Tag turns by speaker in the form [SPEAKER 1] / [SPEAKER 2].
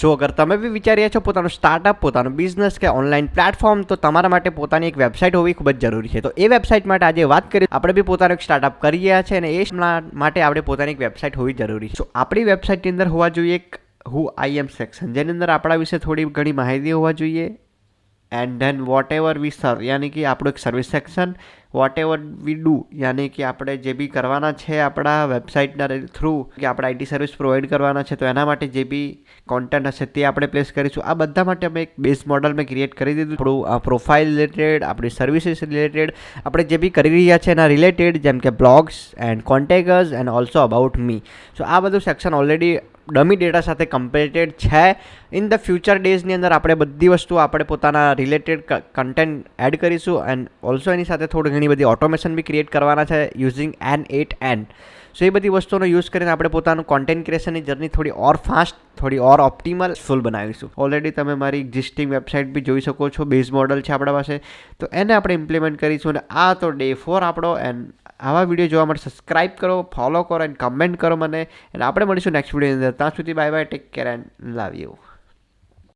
[SPEAKER 1] જો અગર તમે બી વિચારી રહ્યા છો પોતાનું સ્ટાર્ટઅપ, પોતાનું બિઝનેસ કે ઓનલાઈન પ્લેટફોર્મ, તો તમારા માટે પોતાની એક વેબસાઇટ હોવી ખૂબ જ જરૂરી છે. તો એ વેબસાઇટ માટે આજે વાત કરીએ. આપણે બી પોતાનું એક સ્ટાર્ટઅપ કરી રહ્યા છે અને એ માટે આપણે પોતાની એક વેબસાઇટ હોવી જરૂરી છે. તો આપણી વેબસાઇટની અંદર હોવા જોઈએ એક હુ આઈ એમ સેક્શન, જેની અંદર આપણા વિશે થોડી ઘણી માહિતી હોવા જોઈએ. And then whatever we serve, યાની કે આપણું એક service section. Whatever we do, યાની કે આપણે જે બી કરવાના છે આપણા વેબસાઇટના થ્રુ, કે આપણે આઈટી સર્વિસ પ્રોવાઈડ કરવાના છે, તો એના માટે જે બી કોન્ટેન્ટ હશે તે આપણે પ્લેસ કરીશું. આ બધા માટે અમે એક બેઝ મોડલ મેં ક્રિએટ કરી દીધું. આપણું પ્રોફાઇલ રિલેટેડ, આપણી સર્વિસીસ રિલેટેડ, આપણે જે બી કરી રહ્યા છે એના રિલેટેડ, જેમ કે blogs and contactors and also about me. So આ બધું સેક્શન ઓલરેડી ડમી ડેટા સાથે કમ્પેટેડ છે. ઇન ધ ફ્યુચર ડેઝની અંદર આપણે બધી વસ્તુ આપણે પોતાના રિલેટેડ કન્ટેન્ટ એડ કરીશું. એન્ડ ઓલ્સો એની સાથે થોડી ઘણી બધી ઓટોમેશન બી ક્રિએટ કરવાના છે યુઝિંગ N8N. સો એ બધી વસ્તુનો યુઝ કરીને આપણે પોતાનું કોન્ટેન્ટ ક્રિએશનની જર્ની થોડી ઓર ફાસ્ટ, થોડી ઓર ઓપ્ટિમલ ફૂલ બનાવીશું. ઓલરેડી તમે મારી એક્ઝિસ્ટિંગ વેબસાઇટ બી જોઈ શકો છો. બેઝ મોડલ છે આપણા પાસે, તો એને આપણે ઇમ્પ્લિમેન્ટ કરીશું. અને આ તો ડે 4 આપણો. એન્ડ આવા વિડીયો જોવા માટે સબસ્ક્રાઇબ કરો, ફોલો કરો એન્ડ કમેન્ટ કરો મને. અને આપણે મળીશું નેક્સ્ટ વિડીયોની અંદર. ત્યાં સુધી bye bye, take care and love you.